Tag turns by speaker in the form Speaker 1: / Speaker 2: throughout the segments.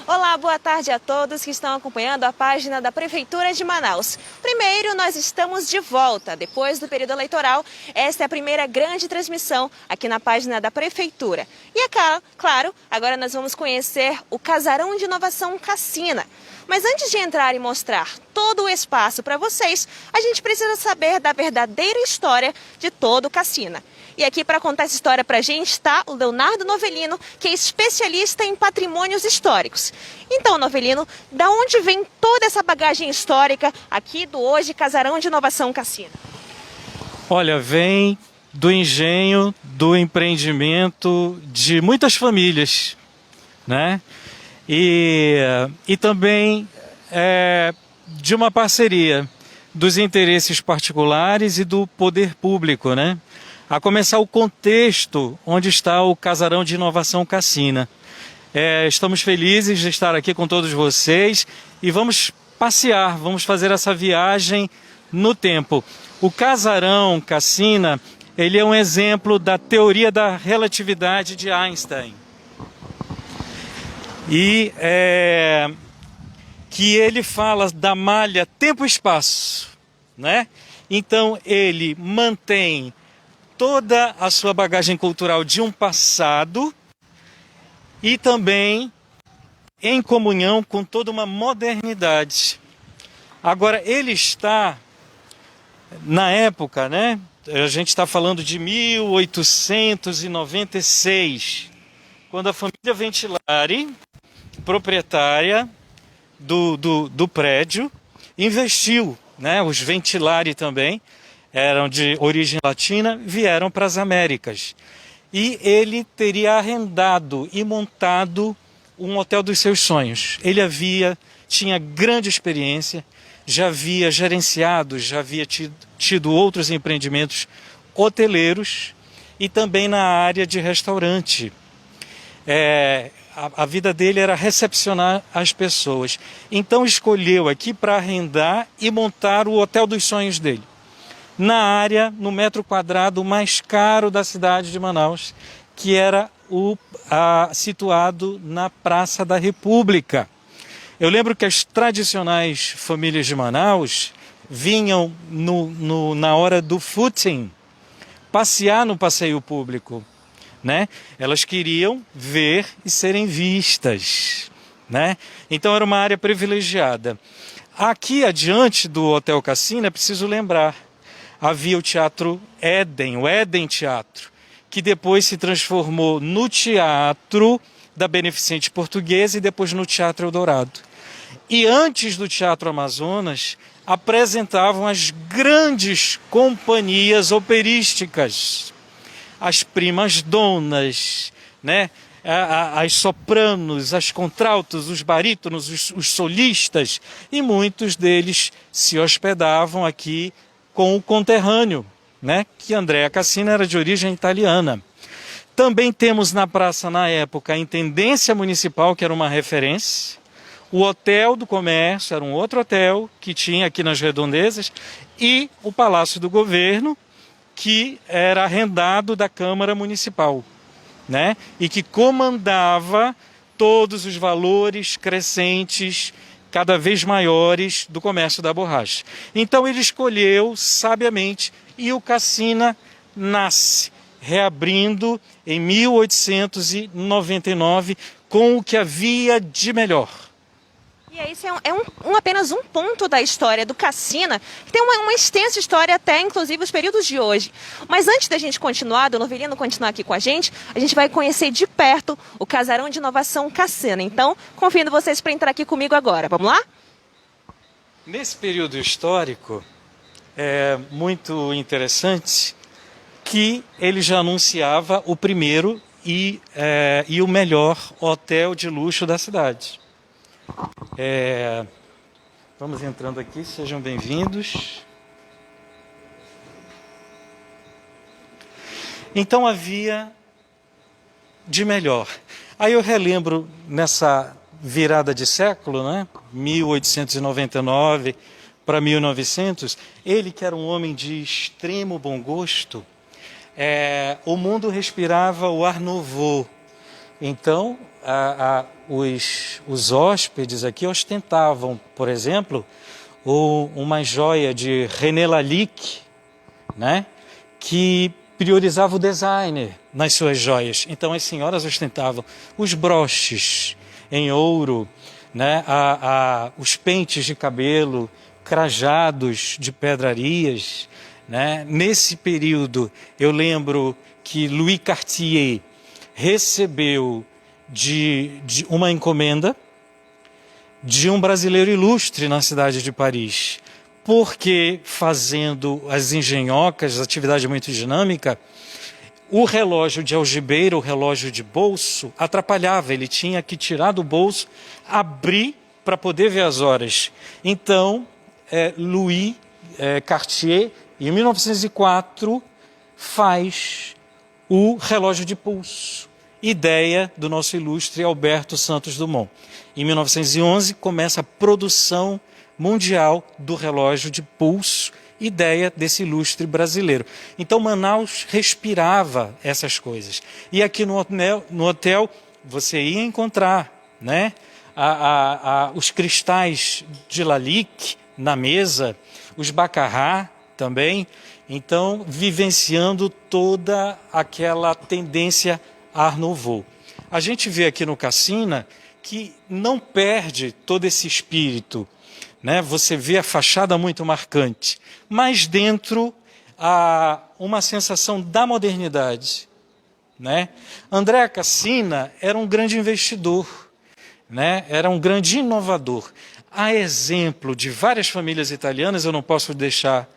Speaker 1: Olá, boa tarde a todos que estão acompanhando a página da Prefeitura de Manaus. Primeiro, nós estamos de volta. Depois do período eleitoral, esta é a primeira grande transmissão aqui na página da Prefeitura. E claro, agora nós vamos conhecer o Casarão de Inovação Cassina. Mas antes de entrar e mostrar todo o espaço para vocês, a gente precisa saber da verdadeira história de todo o Cassina. E aqui para contar essa história para a gente está o Leonardo Novelino, que é especialista em patrimônios históricos. Então, Novelino, da onde vem toda essa bagagem histórica aqui do hoje Casarão de Inovação Cassina?
Speaker 2: Olha, vem do engenho, do empreendimento de muitas famílias, né? E também de uma parceria dos interesses particulares e do poder público, né? A começar o contexto onde está o Casarão de Inovação Cassina. Estamos felizes de estar aqui com todos vocês e vamos passear, vamos fazer essa viagem no tempo. O Casarão Cassina, ele é um exemplo da teoria da relatividade de Einstein. E que ele fala da malha tempo-espaço, né? Então ele mantém toda a sua bagagem cultural de um passado e também em comunhão com toda uma modernidade. Agora, ele está, na época, né? A gente está falando de 1896, quando a família Ventilari, proprietária do prédio, investiu, né? Os Ventilari também eram de origem latina, vieram para as Américas. E ele teria arrendado e montado um hotel dos seus sonhos. Ele tinha grande experiência, já havia gerenciado, já havia tido outros empreendimentos hoteleiros e também na área de restaurante. A vida dele era recepcionar as pessoas. Então escolheu aqui para arrendar e montar o hotel dos sonhos dele, na área, no metro quadrado mais caro da cidade de Manaus, que era situado na Praça da República. Eu lembro que as tradicionais famílias de Manaus vinham na hora do footing, passear no passeio público, né? Elas queriam ver e serem vistas, né? Então era uma área privilegiada. Aqui adiante do Hotel Cassina, é preciso lembrar, havia o Teatro Éden, o Éden Teatro, que depois se transformou no Teatro da Beneficente Portuguesa e depois no Teatro Eldorado. E antes do Teatro Amazonas, apresentavam as grandes companhias operísticas, as primas donas, né? As sopranos, as contraltos, os barítonos, os solistas, e muitos deles se hospedavam aqui com o conterrâneo, né? Que Andrea Cassina era de origem italiana. Também temos na praça, na época, a Intendência Municipal, que era uma referência, o Hotel do Comércio, era um outro hotel que tinha aqui nas redondezas, e o Palácio do Governo, que era arrendado da Câmara Municipal, né? E que comandava todos os valores crescentes, cada vez maiores, do comércio da borracha. Então ele escolheu sabiamente e o Cassina nasce, reabrindo em 1899 com o que havia de melhor.
Speaker 1: E esse é apenas um ponto da história do Cassina, que tem uma extensa história até, inclusive, os períodos de hoje. Mas antes da gente continuar, do Novelino continuar aqui com a gente vai conhecer de perto o Casarão de Inovação Cassina. Então, convido vocês para entrar aqui comigo agora. Vamos lá?
Speaker 2: Nesse período histórico, é muito interessante que ele já anunciava o primeiro e o melhor hotel de luxo da cidade. Vamos entrando aqui, sejam bem-vindos. Então havia de melhor. Aí eu relembro nessa virada de século, né? 1899 para 1900, ele que era um homem de extremo bom gosto, o mundo respirava o Art Nouveau, Então, os hóspedes aqui ostentavam, por exemplo, uma joia de René Lalique, né, que priorizava o designer nas suas joias. Então, as senhoras ostentavam os broches em ouro, né, os pentes de cabelo, crajados de pedrarias, né. Nesse período, eu lembro que Louis Cartier recebeu de uma encomenda de um brasileiro ilustre na cidade de Paris, porque fazendo as engenhocas, atividade muito dinâmica, o relógio de algibeira, o relógio de bolso, atrapalhava, ele tinha que tirar do bolso, abrir para poder ver as horas. Então, Louis Cartier, em 1904, faz o relógio de pulso, ideia do nosso ilustre Alberto Santos Dumont. Em 1911, começa a produção mundial do relógio de pulso, ideia desse ilustre brasileiro. Então, Manaus respirava essas coisas. E aqui no hotel você ia encontrar, né, os cristais de Lalique na mesa, os baccarrá também. Então, vivenciando toda aquela tendência Art Nouveau. A gente vê aqui no Cassina que não perde todo esse espírito, né? Você vê a fachada muito marcante, mas dentro há uma sensação da modernidade, né? André Cassina era um grande investidor, né? Era um grande inovador. A exemplo de várias famílias italianas, eu não posso deixar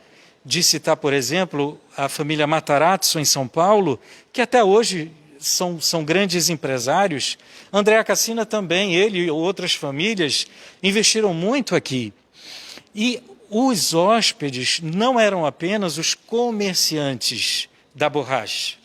Speaker 2: de citar, por exemplo, a família Matarazzo em São Paulo, que até hoje são grandes empresários. André Cassina também, ele e outras famílias investiram muito aqui. E os hóspedes não eram apenas os comerciantes da borracha,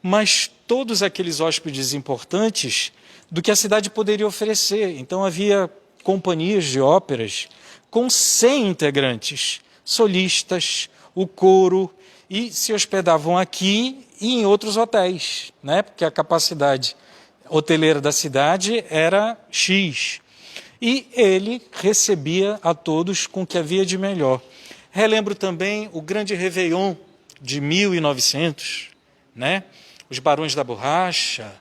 Speaker 2: mas todos aqueles hóspedes importantes do que a cidade poderia oferecer. Então havia companhias de óperas com 100 integrantes, solistas, o coro, e se hospedavam aqui e em outros hotéis, né? Porque a capacidade hoteleira da cidade era X. E ele recebia a todos com o que havia de melhor. Relembro também o grande Réveillon de 1900, né? Os barões da borracha,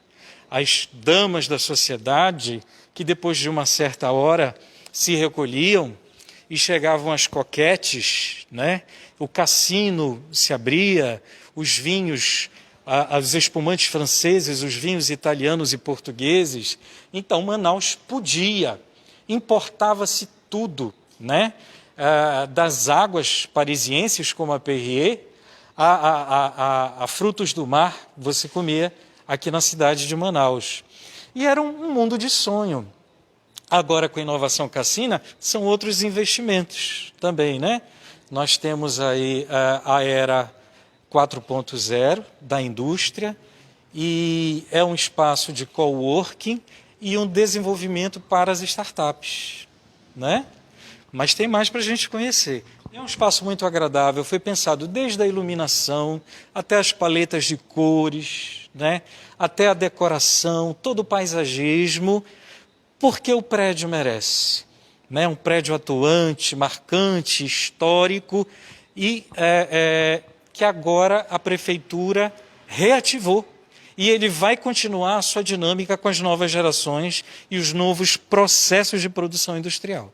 Speaker 2: as damas da sociedade, que depois de uma certa hora se recolhiam e chegavam as coquetes, né? O cassino se abria, os vinhos, os espumantes franceses, os vinhos italianos e portugueses. Então, Manaus podia, importava-se tudo, né? Das águas parisienses, como a Perrier, a frutos do mar, você comia aqui na cidade de Manaus. E era um mundo de sonho. Agora, com a inovação Cassina, são outros investimentos também, né? Nós temos aí a era 4.0 da indústria, e é um espaço de coworking e um desenvolvimento para as startups, né? Mas tem mais para a gente conhecer. É um espaço muito agradável, foi pensado desde a iluminação até as paletas de cores, né? Até a decoração, todo o paisagismo, porque o prédio merece, né? Um prédio atuante, marcante, histórico, e que agora a prefeitura reativou. E ele vai continuar a sua dinâmica com as novas gerações e os novos processos de produção industrial.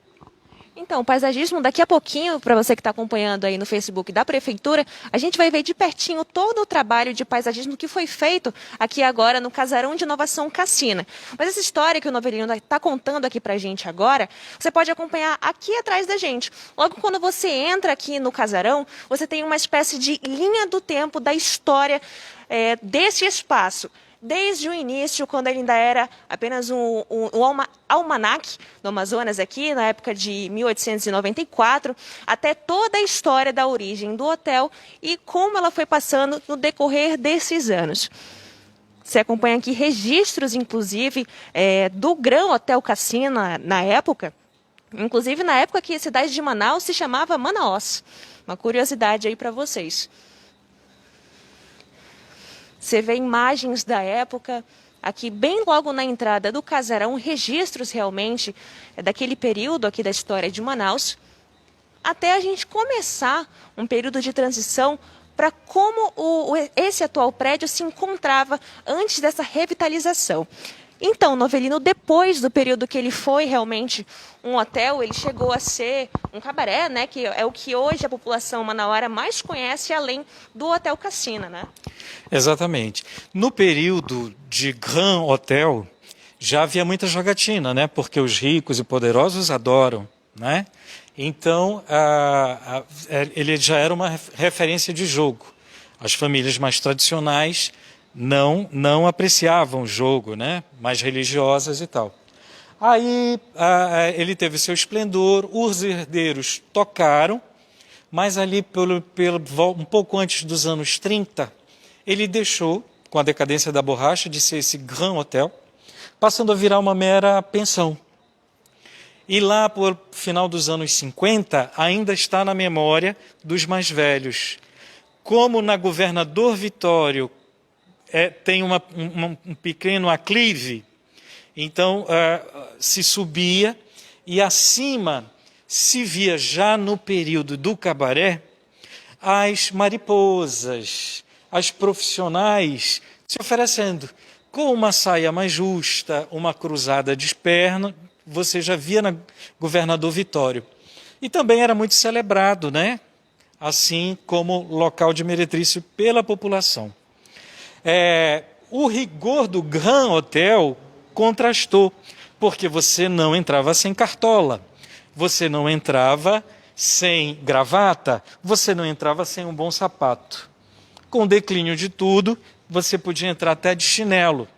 Speaker 1: Então, o paisagismo, daqui a pouquinho, para você que está acompanhando aí no Facebook da Prefeitura, a gente vai ver de pertinho todo o trabalho de paisagismo que foi feito aqui agora no Casarão de Inovação Cassina. Mas essa história que o Novelino está contando aqui para a gente agora, você pode acompanhar aqui atrás da gente. Logo quando você entra aqui no Casarão, você tem uma espécie de linha do tempo da história desse espaço. Desde o início, quando ele ainda era apenas um almanaque no Amazonas aqui, na época de 1894, até toda a história da origem do hotel e como ela foi passando no decorrer desses anos. Você acompanha aqui registros, inclusive, do Gran Hotel Cassina na época, inclusive na época que a cidade de Manaus se chamava Manaus. Uma curiosidade aí para vocês. Você vê imagens da época, aqui bem logo na entrada do casarão, registros realmente daquele período aqui da história de Manaus, até a gente começar um período de transição para como esse atual prédio se encontrava antes dessa revitalização. Então, Novelino, depois do período que ele foi realmente um hotel, ele chegou a ser um cabaré, né, que é o que hoje a população manauara mais conhece, além do Hotel Cassina, né?
Speaker 2: Exatamente. No período de Grand Hotel, já havia muita jogatina, né, porque os ricos e poderosos adoram, né? Então, ele já era uma referência de jogo. As famílias mais tradicionais não apreciavam o jogo, né? Mais religiosas e tal. Aí ele teve seu esplendor, os herdeiros tocaram, mas ali um pouco antes dos anos 30, ele deixou, com a decadência da borracha, de ser esse Grand Hotel, passando a virar uma mera pensão. E lá, por final dos anos 50, ainda está na memória dos mais velhos. Como na Governador Vitório tem um pequeno aclive, então se subia e acima se via já no período do cabaré as mariposas, as profissionais se oferecendo com uma saia mais justa, uma cruzada de perna. Você já via na Governador Vitório. E também era muito celebrado, né? Assim como local de meretrício pela população. O rigor do Grand Hotel contrastou, porque você não entrava sem cartola, você não entrava sem gravata, você não entrava sem um bom sapato. Com o declínio de tudo, você podia entrar até de chinelo,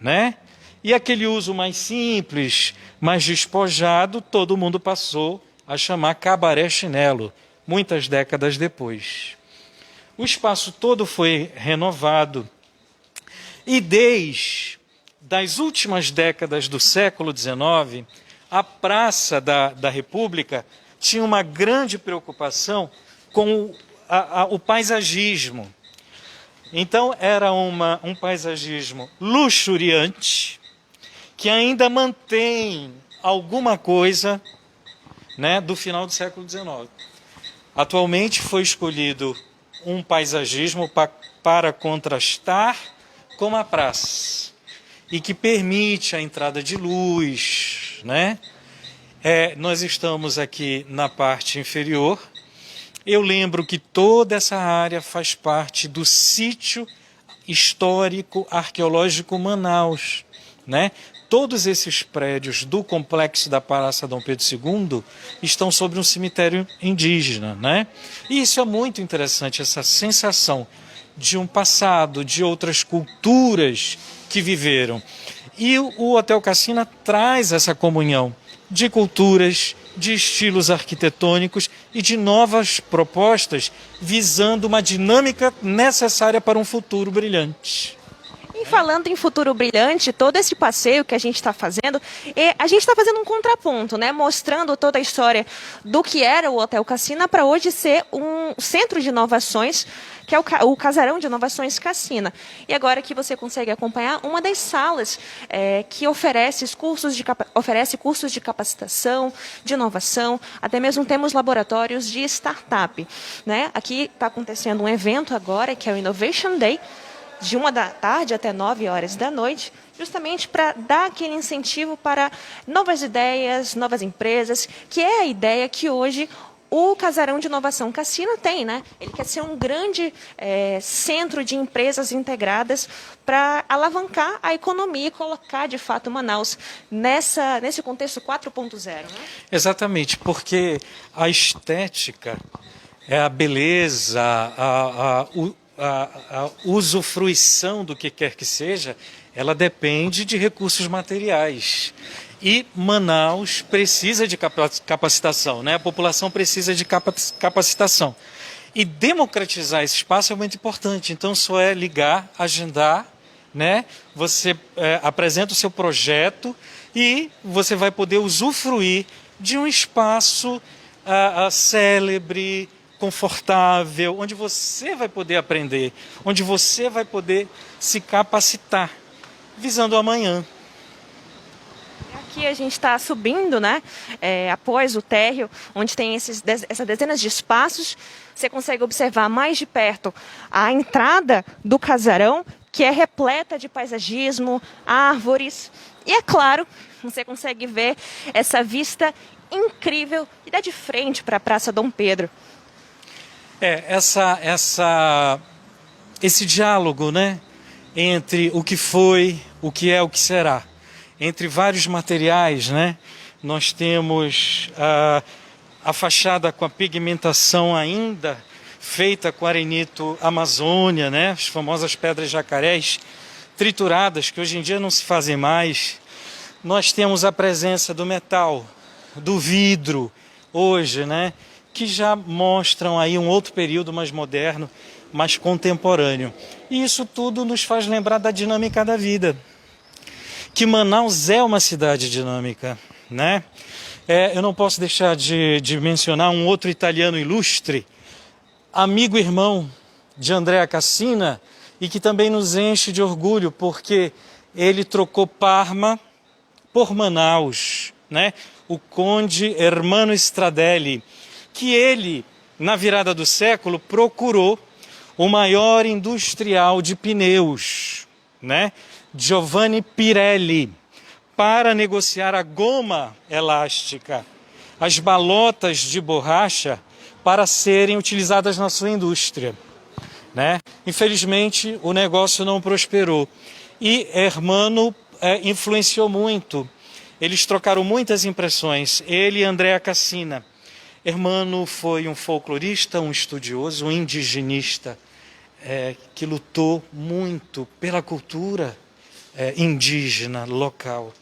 Speaker 2: né? E aquele uso mais simples, mais despojado, todo mundo passou a chamar cabaré chinelo, muitas décadas depois. O espaço todo foi renovado e desde as últimas décadas do século XIX, a Praça da República tinha uma grande preocupação com o paisagismo. Então era um paisagismo luxuriante, que ainda mantém alguma coisa, né, do final do século XIX. Atualmente foi escolhido um paisagismo para contrastar com a praça e que permite a entrada de luz, né? Nós estamos aqui na parte inferior. Eu lembro que toda essa área faz parte do sítio histórico arqueológico Manaus, né? Todos esses prédios do complexo da Praça Dom Pedro II estão sobre um cemitério indígena, né? E isso é muito interessante, essa sensação de um passado, de outras culturas que viveram. E o Hotel Cassina traz essa comunhão de culturas, de estilos arquitetônicos e de novas propostas visando uma dinâmica necessária para um futuro brilhante.
Speaker 1: E falando em futuro brilhante, todo esse passeio que a gente está fazendo, a gente está fazendo um contraponto, né? Mostrando toda a história do que era o Hotel Cassina para hoje ser um centro de inovações, que é o Casarão de Inovações Cassina. E agora que você consegue acompanhar uma das salas que oferece cursos de capacitação, de inovação, até mesmo temos laboratórios de startup, né? Aqui está acontecendo um evento agora, que é o Innovation Day, de 1 da tarde até 9 horas da noite, justamente para dar aquele incentivo para novas ideias, novas empresas, que é a ideia que hoje o Casarão de Inovação Cassina tem, né? Ele quer ser um grande centro de empresas integradas para alavancar a economia e colocar, de fato, Manaus nesse contexto 4.0, né?
Speaker 2: Exatamente, porque a estética, a beleza, a usufruição do que quer que seja, ela depende de recursos materiais. E Manaus precisa de capacitação, né? A população precisa de capacitação. E democratizar esse espaço é muito importante. Então, só é ligar, agendar, né? Você apresenta o seu projeto e você vai poder usufruir de um espaço célebre, confortável, onde você vai poder aprender, onde você vai poder se capacitar. visando amanhã.
Speaker 1: Aqui a gente está subindo, né, após o térreo, onde tem essas dezenas de espaços. Você consegue observar mais de perto a entrada do casarão, que é repleta de paisagismo, árvores. E é claro, você consegue ver essa vista incrível e dá de frente para a Praça Dom Pedro.
Speaker 2: Esse diálogo, né, entre o que foi, o que é, o que será. Entre vários materiais, né, nós temos a fachada com a pigmentação ainda feita com arenito Amazônia, né, as famosas pedras jacarés trituradas, que hoje em dia não se fazem mais. Nós temos a presença do metal, do vidro, hoje, né, que já mostram aí um outro período mais moderno, mais contemporâneo. E isso tudo nos faz lembrar da dinâmica da vida. Que Manaus é uma cidade dinâmica, né? Eu não posso deixar de mencionar um outro italiano ilustre, amigo e irmão de Andrea Cassina, e que também nos enche de orgulho, porque ele trocou Parma por Manaus, né? O conde Ermanno Stradelli, que ele, na virada do século, procurou o maior industrial de pneus, né? Giovanni Pirelli, para negociar a goma elástica, as balotas de borracha para serem utilizadas na sua indústria, né? Infelizmente, o negócio não prosperou e Ermanno influenciou muito. Eles trocaram muitas impressões, ele e Andrea Cassina. Ermanno foi um folclorista, um estudioso, um indigenista, que lutou muito pela cultura indígena, local.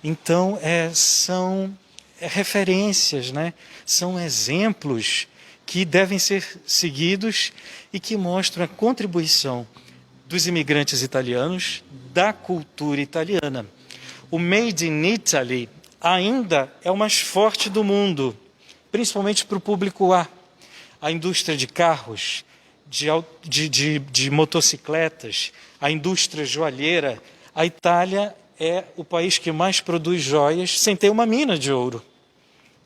Speaker 2: Então, são referências, né? São exemplos que devem ser seguidos e que mostram a contribuição dos imigrantes italianos, da cultura italiana. O Made in Italy ainda é o mais forte do mundo, principalmente para o público A. A indústria de carros, de motocicletas, a indústria joalheira. A Itália é o país que mais produz joias sem ter uma mina de ouro,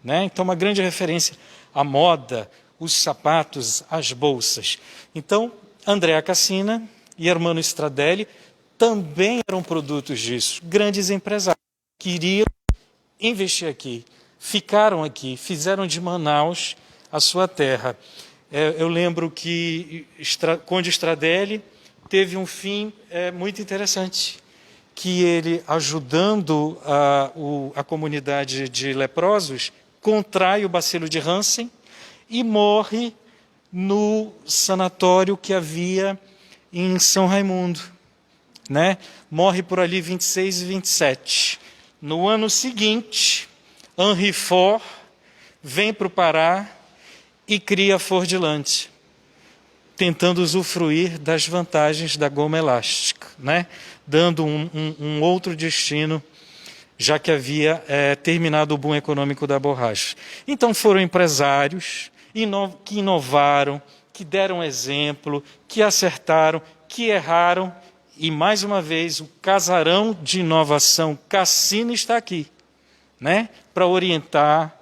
Speaker 2: né? Então, uma grande referência à moda, os sapatos, as bolsas. Então, Andrea Cassina e Ermanno Stradelli também eram produtos disso. Grandes empresários que queriam investir aqui, ficaram aqui, fizeram de Manaus a sua terra. Eu lembro que Conde Stradelli teve um fim muito interessante, que ele, ajudando a comunidade de leprosos, contrai o bacilo de Hansen e morre no sanatório que havia em São Raimundo, né? Morre por ali 26 e 27. No ano seguinte, Henri Faure vem para o Pará e cria a Fordilante, tentando usufruir das vantagens da goma elástica, né? Dando um outro destino, já que havia terminado o boom econômico da borracha. Então foram empresários que inovaram, que deram exemplo, que acertaram, que erraram, e mais uma vez o casarão de inovação Cassina está aqui, né? Para orientar,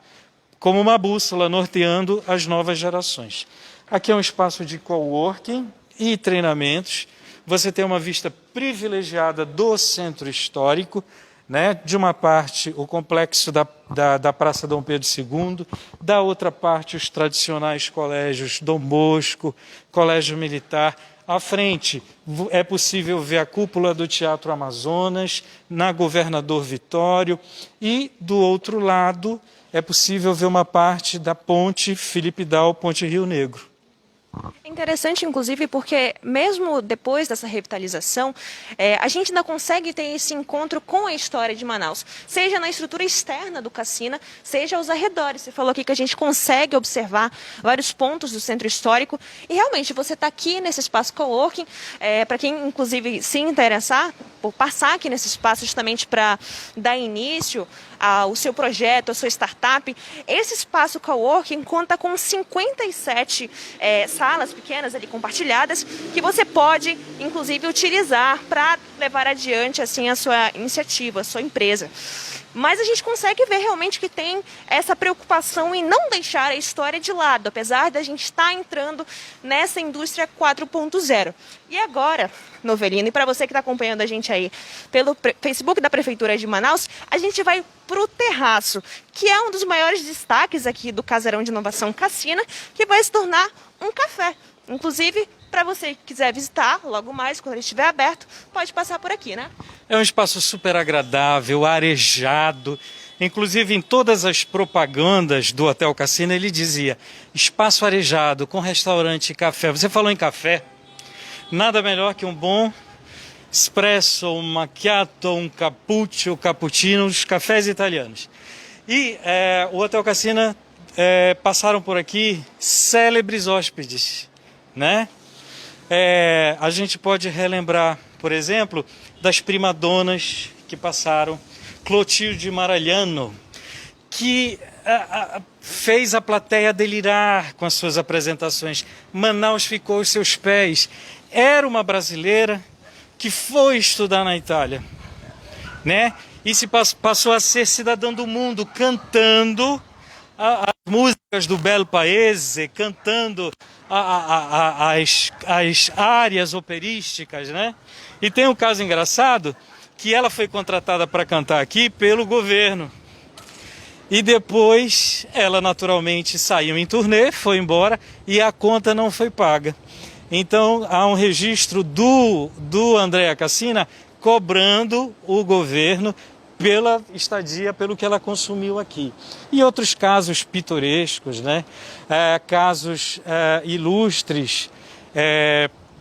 Speaker 2: como uma bússola norteando as novas gerações. Aqui é um espaço de coworking e treinamentos. Você tem uma vista privilegiada do centro histórico, né? De uma parte, o complexo da Praça Dom Pedro II, da outra parte, os tradicionais colégios Dom Bosco, Colégio Militar. À frente, é possível ver a cúpula do Teatro Amazonas, na Governador Vitório, e do outro lado é possível ver uma parte da ponte Felipe Dal, Ponte Rio Negro.
Speaker 1: Interessante, inclusive, porque mesmo depois dessa revitalização, a gente ainda consegue ter esse encontro com a história de Manaus, seja na estrutura externa do Cassina, seja aos arredores. Você falou aqui que a gente consegue observar vários pontos do centro histórico e realmente você está aqui nesse espaço coworking, para quem inclusive se interessar por passar aqui nesse espaço justamente para dar início ao seu projeto, à sua startup. Esse espaço coworking conta com 57 salas pequenas ali compartilhadas que você pode, inclusive, utilizar para levar adiante assim a sua iniciativa, a sua empresa. Mas a gente consegue ver realmente que tem essa preocupação em não deixar a história de lado, apesar da gente estar entrando nessa indústria 4.0. E agora, Novelino, e para você que está acompanhando a gente aí pelo Facebook da Prefeitura de Manaus, a gente vai para o terraço, que é um dos maiores destaques aqui do Casarão de Inovação Cassina, que vai se tornar um café. Inclusive, para você que quiser visitar logo mais, quando ele estiver aberto, pode passar por aqui, né?
Speaker 2: É um espaço super agradável, arejado. Inclusive, em todas as propagandas do Hotel Cassina, ele dizia espaço arejado, com restaurante e café. Você falou em café? Nada melhor que um bom espresso, um macchiato, um cappuccino, os cafés italianos. E o Hotel Cassina passaram por aqui célebres hóspedes, né? A gente pode relembrar, por exemplo, das primadonas que passaram, Clotilde Maragliano, que fez a plateia delirar com as suas apresentações. Manaus ficou aos seus pés. Era uma brasileira que foi estudar na Itália, né? E se passou a ser cidadã do mundo, cantando as músicas do Bel Paese, cantando as áreas operísticas, né? E tem um caso engraçado que ela foi contratada para cantar aqui pelo governo. E depois ela naturalmente saiu em turnê, foi embora e a conta não foi paga. Então há um registro do Andréa Cassina cobrando o governo pela estadia, pelo que ela consumiu aqui. E outros casos pitorescos, né? Casos ilustres,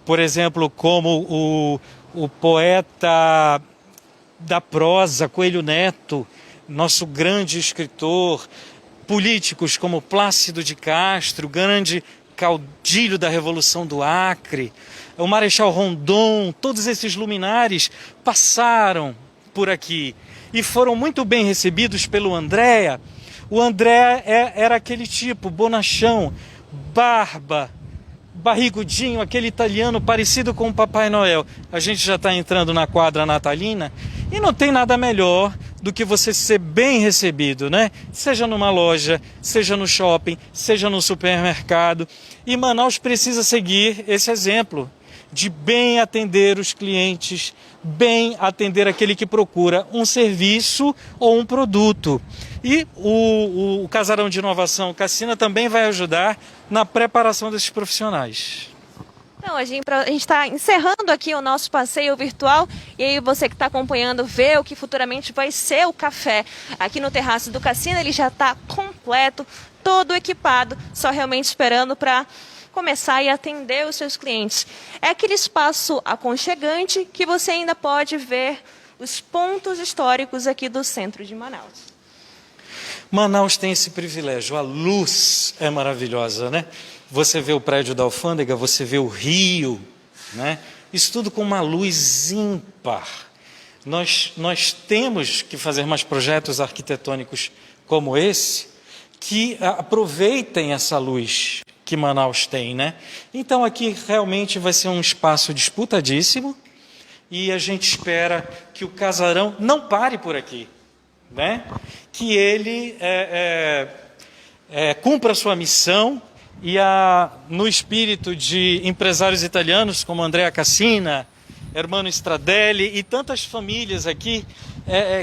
Speaker 2: por exemplo, como o poeta da prosa, Coelho Neto, nosso grande escritor, políticos como Plácido de Castro, grande caudilho da Revolução do Acre, o Marechal Rondon, todos esses luminares passaram por aqui e foram muito bem recebidos pelo Andréa. O Andréa era aquele tipo, bonachão, barba, barrigudinho, aquele italiano parecido com o Papai Noel. A gente já está entrando na quadra natalina e não tem nada melhor do que você ser bem recebido, né? Seja numa loja, seja no shopping, seja no supermercado. E Manaus precisa seguir esse exemplo de bem atender os clientes, bem atender aquele que procura um serviço ou um produto. E o Casarão de Inovação Cassina também vai ajudar na preparação desses profissionais.
Speaker 1: Então, a gente está encerrando aqui o nosso passeio virtual e aí você que está acompanhando vê o que futuramente vai ser o café aqui no terraço do Cassina. Ele já está completo, todo equipado, só realmente esperando para começar e atender os seus clientes. É aquele espaço aconchegante que você ainda pode ver os pontos históricos aqui do centro de Manaus.
Speaker 2: Manaus tem esse privilégio, a luz é maravilhosa, né? Você vê o prédio da alfândega, você vê o rio, né? Isso tudo com uma luz ímpar. Nós temos que fazer mais projetos arquitetônicos como esse, que aproveitem essa luz que Manaus tem, né? Então aqui realmente vai ser um espaço disputadíssimo e a gente espera que o casarão não pare por aqui, né? Que ele cumpra a sua missão e no espírito de empresários italianos como Andréa Cassina, Hermano Stradelli e tantas famílias aqui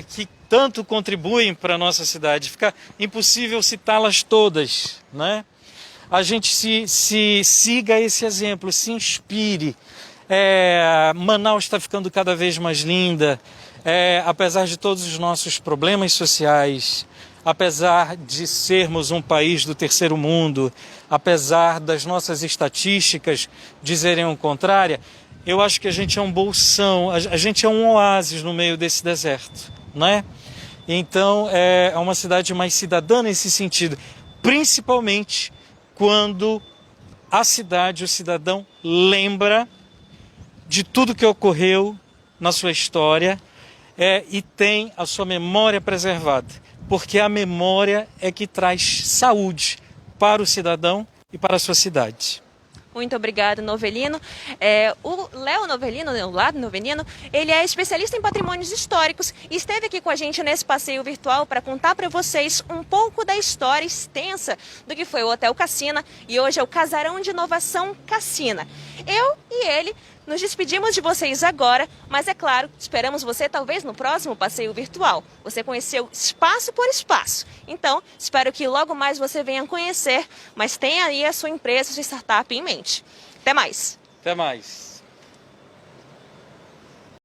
Speaker 2: que tanto contribuem para a nossa cidade. Fica impossível citá-las todas, né? A gente se siga esse exemplo, se inspire. Manaus está ficando cada vez mais linda, apesar de todos os nossos problemas sociais, apesar de sermos um país do terceiro mundo, apesar das nossas estatísticas dizerem o contrário, eu acho que a gente é um bolsão, a gente é um oásis no meio desse deserto, não é? Então é uma cidade mais cidadã nesse sentido, principalmente quando a cidade, o cidadão, lembra de tudo que ocorreu na sua história e tem a sua memória preservada, porque a memória é que traz saúde para o cidadão e para a sua cidade.
Speaker 1: Muito obrigada, Novelino. O Léo Novelino, o Lado Novelino, ele é especialista em patrimônios históricos e esteve aqui com a gente nesse passeio virtual para contar para vocês um pouco da história extensa do que foi o Hotel Cassina e hoje é o Casarão de Inovação Cassina. Eu e ele nos despedimos de vocês agora, mas é claro, esperamos você talvez no próximo passeio virtual. Você conheceu espaço por espaço. Então, espero que logo mais você venha conhecer, mas tenha aí a sua empresa, sua startup em mente. Até mais!
Speaker 2: Até mais!